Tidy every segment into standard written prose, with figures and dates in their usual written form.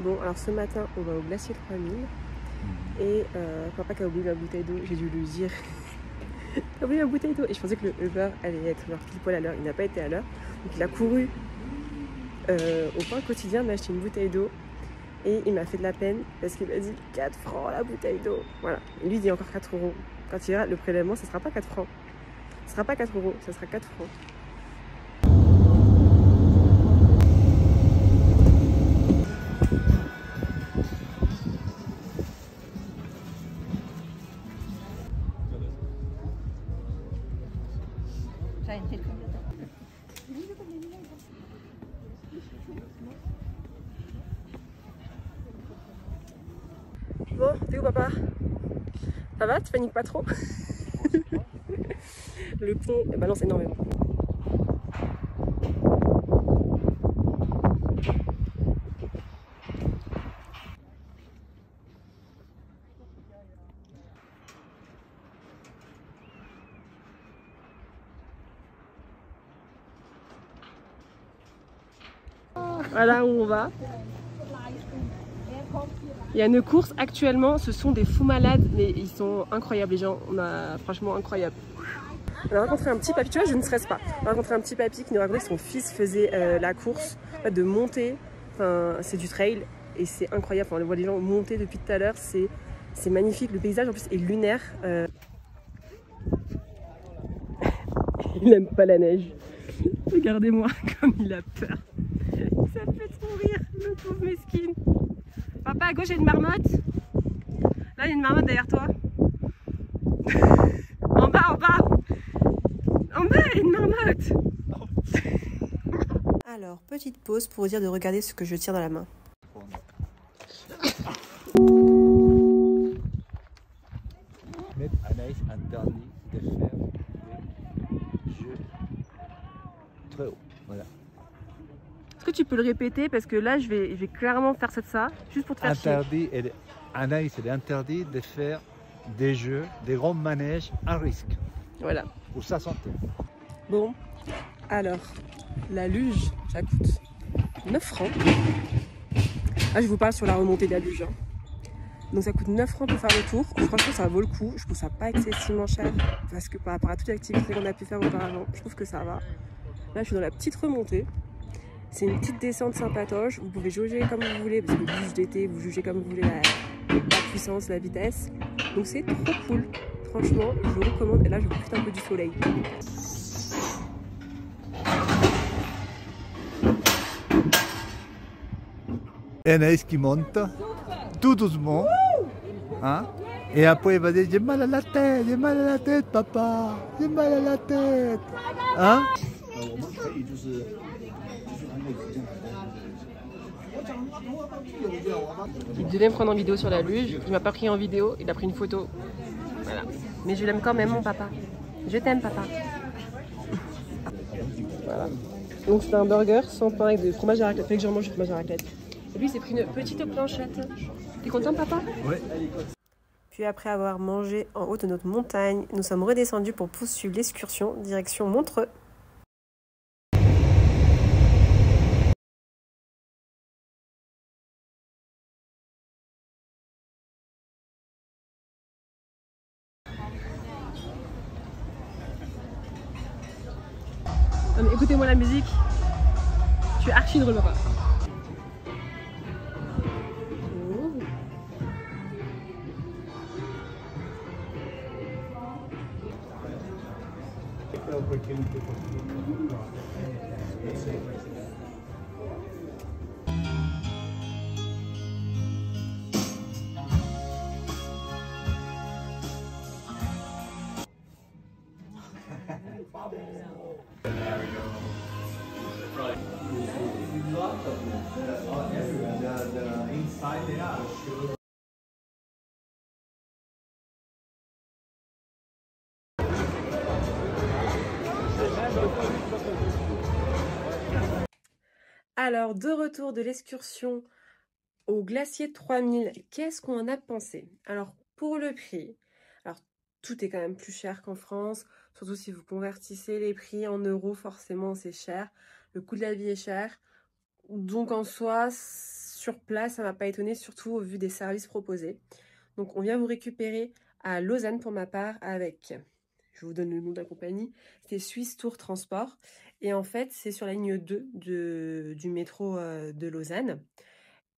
Bon, alors ce matin, on va au glacier 3000 et papa qui a oublié ma bouteille d'eau, j'ai dû lui dire t'as oublié ma bouteille d'eau. Et je pensais que le Uber allait être genre pile poil à l'heure, il n'a pas été à l'heure. Donc il a couru au pain quotidien m'acheter une bouteille d'eau et il m'a fait de la peine parce qu'il m'a dit 4 francs la bouteille d'eau. Voilà, et lui il dit encore 4 euros. Quand il ira le prélèvement, ça sera pas 4 francs. Ce sera pas 4 euros, ça sera 4 francs. Bon, t'es où papa? Ça va? Tu paniques pas trop? Le pont balance énormément. Voilà où on va. Il y a une course actuellement, ce sont des fous malades, mais ils sont incroyables les gens, franchement incroyable. On a rencontré un petit papy, tu vois je ne stresse pas. On a rencontré un petit papy qui nous racontait que son fils faisait la course, en fait, de monter, enfin c'est du trail et c'est incroyable, enfin, on voit les gens monter depuis tout à l'heure, c'est magnifique, le paysage en plus est lunaire. Il n'aime pas la neige, regardez-moi comme il a peur, ça me fait trop rire, le pauvre mesquine. Papa, à gauche, il y a une marmotte. Là, il y a une marmotte derrière toi. En bas, en bas. En bas, il y a une marmotte. Alors, petite pause pour vous dire de regarder ce que je tiens dans la main. Anaïs interdit de faire des jeux très hauts. Voilà. Est-ce que tu peux le répéter? Parce que là, je vais clairement faire ça, juste pour te faire Interdit, Anaïs, elle est interdit de faire des jeux, des grands manèges à risque. Voilà. Pour sa santé. Bon, alors, la luge, ça coûte 9 francs. Ah, je vous parle sur la remontée de la luge. Hein. Donc ça coûte 9 francs pour faire le tour. Franchement, ça vaut le coup. Je trouve ça pas excessivement cher. Parce que par rapport à toute l'activité qu'on a pu faire auparavant, je trouve que ça va. Là, je suis dans la petite remontée. C'est une petite descente sympatoche. Vous pouvez jauger comme vous voulez. Parce que luge d'été, vous jugez comme vous voulez la puissance, la vitesse. Donc c'est trop cool. Franchement, je vous recommande. Et là, je profite un peu du soleil. Et Anaïs qui monte tout doucement. Hein? Et après, il va dire j'ai mal à la tête, papa, j'ai mal à la tête. Hein? Il devait me prendre en vidéo sur la luge. Il m'a pas pris en vidéo, il a pris une photo. Voilà. Mais je l'aime quand même, mon papa. Je t'aime, papa. Voilà. Donc c'est un burger sans pain avec du fromage à raclette. Fait que je mange du fromage à raclette. Et lui, il s'est pris une petite planchette. T'es content, papa? Oui. Puis après avoir mangé en haut de notre montagne, nous sommes redescendus pour poursuivre l'excursion direction Montreux. Écoutez-moi la musique. Je suis archi drôle, papa. Alors, de retour de l'excursion au glacier 3000, qu'est-ce qu'on en a pensé? Alors, pour le prix, alors tout est quand même plus cher qu'en France, surtout si vous convertissez les prix en euros, forcément c'est cher. Le coût de la vie est cher. Donc en soi, sur place, ça m'a pas étonné, surtout au vu des services proposés. Donc on vient vous récupérer à Lausanne pour ma part avec, je vous donne le nom de la compagnie, c'était Swiss Tour Transport. Et en fait, c'est sur la ligne 2 du métro de Lausanne.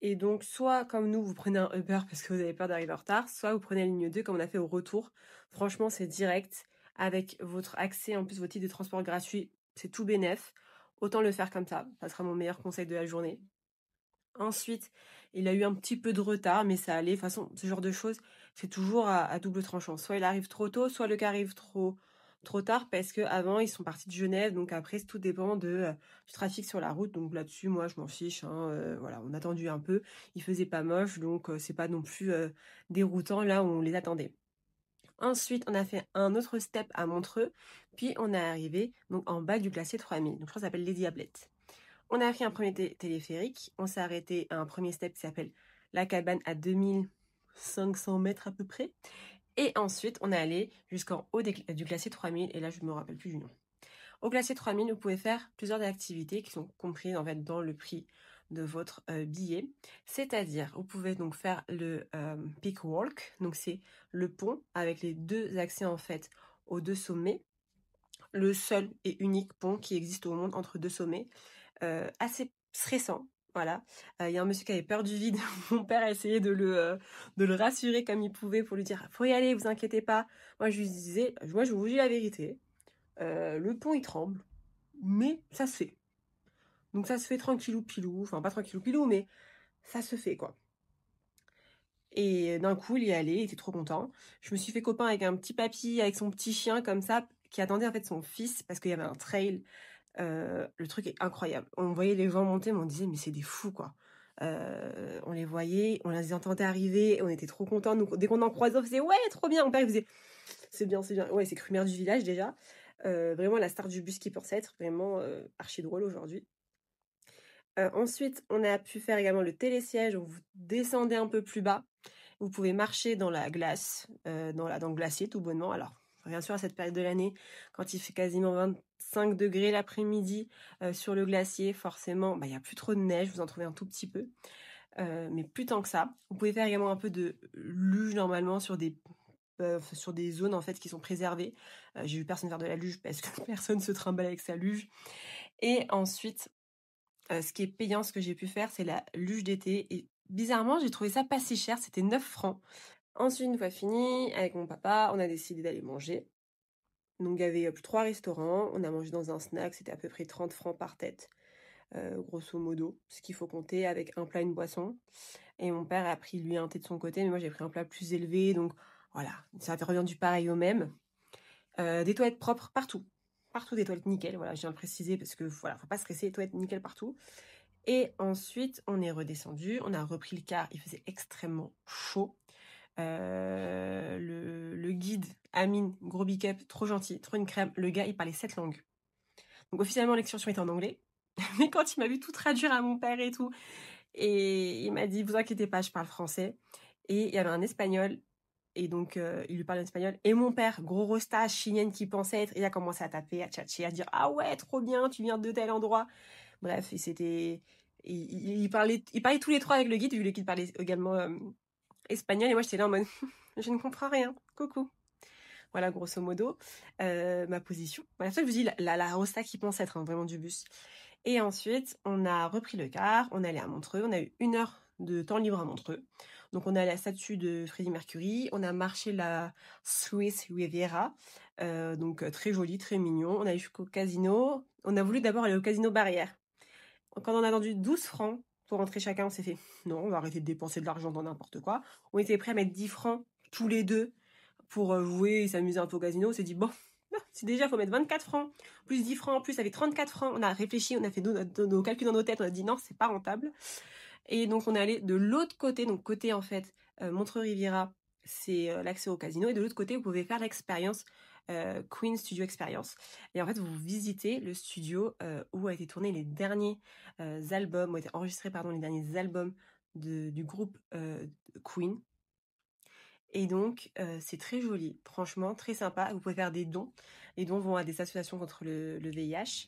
Et donc, soit comme nous, vous prenez un Uber parce que vous avez peur d'arriver en retard, soit vous prenez la ligne 2 comme on a fait au retour. Franchement, c'est direct. Avec votre accès, en plus, votre titre de transport gratuit, c'est tout bénef. Autant le faire comme ça. Ça sera mon meilleur conseil de la journée. Ensuite, il a eu un petit peu de retard, mais ça allait. De toute façon, ce genre de choses, c'est toujours à double tranchant. Soit il arrive trop tôt, soit le car arrive trop tard, parce que avant ils sont partis de Genève, donc après tout dépend du trafic sur la route. Donc là-dessus, moi je m'en fiche. Voilà, on a attendu un peu. Il faisait pas moche, donc c'est pas non plus déroutant là où on les attendait. Ensuite, on a fait un autre step à Montreux, puis on est arrivé donc en bas du glacier 3000. Donc je crois que ça s'appelle les Diablettes. On a pris un premier téléphérique, on s'est arrêté à un premier step qui s'appelle la cabane à 2500 mètres à peu près. Et ensuite, on est allé jusqu'en haut du glacier 3000, et là je ne me rappelle plus du nom. Au glacier 3000, vous pouvez faire plusieurs activités qui sont comprises en fait dans le prix de votre billet. C'est-à-dire, vous pouvez donc faire le Peak Walk, donc c'est le pont avec les deux accès en fait aux deux sommets. Le seul et unique pont qui existe au monde entre deux sommets. Assez stressant, voilà. Il y a un monsieur qui avait peur du vide. Mon père a essayé de le rassurer comme il pouvait pour lui dire faut y aller, vous inquiétez pas. Moi je lui disais, moi je vous dis la vérité, le pont il tremble, mais ça se fait. Donc ça se fait tranquillou pilou, enfin pas tranquillou pilou, mais ça se fait quoi. Et d'un coup il y allait, il était trop content. Je me suis fait copain avec un petit papy, avec son petit chien comme ça, qui attendait en fait son fils parce qu'il y avait un trail. Le truc est incroyable. On voyait les gens monter, mais on disait mais c'est des fous quoi. On les voyait, on les entendait arriver, on était trop contents. Donc dès qu'on en croisait, on faisait ouais trop bien. Mon père il faisait c'est bien, c'est bien. Ouais, c'est cru maire du village déjà. Vraiment la star du bus qui pensait être vraiment archi drôle aujourd'hui. Ensuite, on a pu faire également le télésiège où vous descendez un peu plus bas. Vous pouvez marcher dans la glace, dans le glacier tout bonnement. Alors, bien sûr, à cette période de l'année, quand il fait quasiment 25 degrés l'après-midi sur le glacier, forcément, il n'y a plus trop de neige, vous en trouvez un tout petit peu. Mais plus tant que ça. Vous pouvez faire également un peu de luge normalement sur des zones en fait qui sont préservées. J'ai vu personne faire de la luge parce que personne se trimballe avec sa luge. Et ensuite, ce qui est payant, ce que j'ai pu faire, c'est la luge d'été. Et bizarrement, j'ai trouvé ça pas si cher, c'était 9 francs. Ensuite, une fois fini, avec mon papa, on a décidé d'aller manger. Donc, il y avait 3 restaurants. On a mangé dans un snack, c'était à peu près 30 francs par tête, grosso modo, ce qu'il faut compter avec un plat et une boisson. Et mon père a pris, lui, un thé de son côté, mais moi, j'ai pris un plat plus élevé. Donc, voilà, ça revient du pareil au même. Des toilettes propres partout. Partout des toilettes nickel, voilà, je viens de préciser parce que, voilà, faut pas stresser, toilettes nickel partout. Et ensuite, on est redescendu, on a repris le car, il faisait extrêmement chaud. Le guide, Amine, gros big up, trop gentil, trop une crème. Le gars, il parlait 7 langues. Donc officiellement, l'excursion était en anglais. Mais quand il m'a vu tout traduire à mon père et tout, et il m'a dit, vous inquiétez pas, je parle français. Et il y avait un espagnol, et donc il lui parlait en espagnol. Et mon père, gros rosta, chilienne qui pensait être, il a commencé à taper, à tchatcher, à dire, ah ouais, trop bien, tu viens de tel endroit. Bref, il parlait tous les trois avec le guide, vu que le guide parlait également espagnol, et moi j'étais là en mode je ne comprends rien, coucou. Voilà grosso modo ma position. Voilà, c'est ça que je vous dis, la rosta qui pense être vraiment du bus. Et ensuite on a repris le car, on est allé à Montreux, on a eu 1 heure de temps libre à Montreux. Donc on est allé à la statue de Freddie Mercury, on a marché la Swiss Riviera, donc très joli, très mignon. On a eu jusqu'au casino, on a voulu d'abord aller au casino Barrière. Quand on a vendu 12 francs pour rentrer chacun, on s'est fait non, on va arrêter de dépenser de l'argent dans n'importe quoi. On était prêts à mettre 10 francs tous les deux pour jouer et s'amuser un peu au casino. On s'est dit bon, si déjà il faut mettre 24 francs, plus 10 francs, plus ça fait 34 francs. On a réfléchi, on a fait nos calculs dans nos têtes, on a dit non, c'est pas rentable. Et donc on est allé de l'autre côté, donc côté en fait Montreux-Riviera, c'est l'accès au casino. Et de l'autre côté, vous pouvez faire l'expérience Queen Studio Experience. Et en fait, vous visitez le studio où a été tourné les derniers albums, où a été enregistrés les derniers albums du groupe Queen. Et donc, c'est très joli, franchement, très sympa. Vous pouvez faire des dons. Les dons vont à des associations contre le VIH.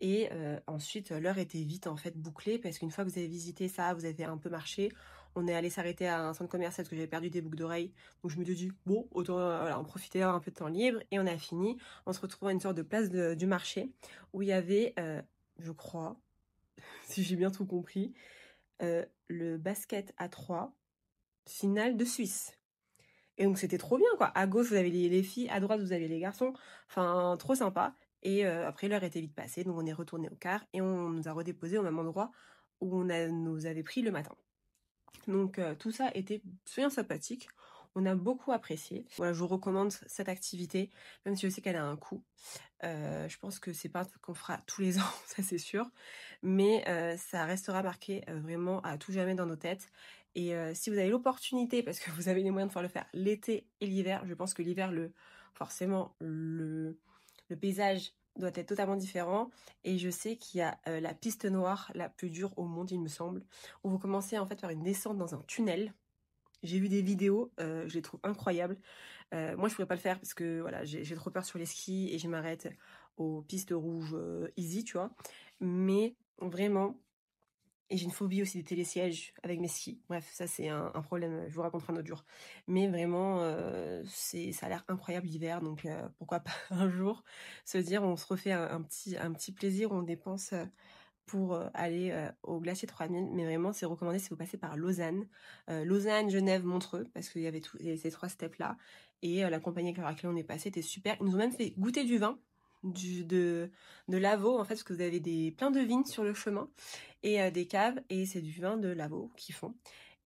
Et ensuite, l'heure était vite en fait bouclée parce qu'une fois que vous avez visité ça, vous avez un peu marché. On est allé s'arrêter à un centre commercial parce que j'avais perdu des boucles d'oreilles. Donc je me suis dit, bon, autant voilà, en profiter un peu de temps libre. Et on a fini en se retrouvant à une sorte de place du marché où il y avait, je crois, si j'ai bien tout compris, le basket à 3 finale de Suisse. Et donc c'était trop bien quoi. À gauche vous avez les filles, à droite vous avez les garçons. Enfin trop sympa. Et après l'heure était vite passée, donc on est retourné au car et on nous a redéposé au même endroit où nous avait pris le matin. Donc tout ça était bien sympathique. On a beaucoup apprécié. Voilà, je vous recommande cette activité, même si je sais qu'elle a un coût. Je pense que c'est pas un truc qu'on fera tous les ans, ça c'est sûr. Mais ça restera marqué vraiment à tout jamais dans nos têtes. Et si vous avez l'opportunité, parce que vous avez les moyens de pouvoir le faire l'été et l'hiver, je pense que l'hiver, forcément, le paysage doit être totalement différent. Et je sais qu'il y a la piste noire la plus dure au monde, il me semble, où vous commencez en fait par une descente dans un tunnel. J'ai vu des vidéos, je les trouve incroyables. Moi, je pourrais pas le faire parce que voilà, j'ai trop peur sur les skis et je m'arrête aux pistes rouges easy, tu vois. Mais vraiment, et j'ai une phobie aussi des télésièges avec mes skis. Bref, ça c'est un problème, je vous raconterai un autre jour. Mais vraiment, ça a l'air incroyable l'hiver, donc pourquoi pas un jour se dire on se refait un petit plaisir, on dépense pour aller au glacier 3000. Mais vraiment, c'est recommandé si vous passez par Lausanne. Lausanne, Genève, Montreux, parce qu'il y avait ces 3 steps-là. Et la compagnie avec laquelle on est passé était super. Ils nous ont même fait goûter du vin de Lavaux, en fait, parce que vous avez plein de vignes sur le chemin et des caves, et c'est du vin de Lavaux qu'ils font.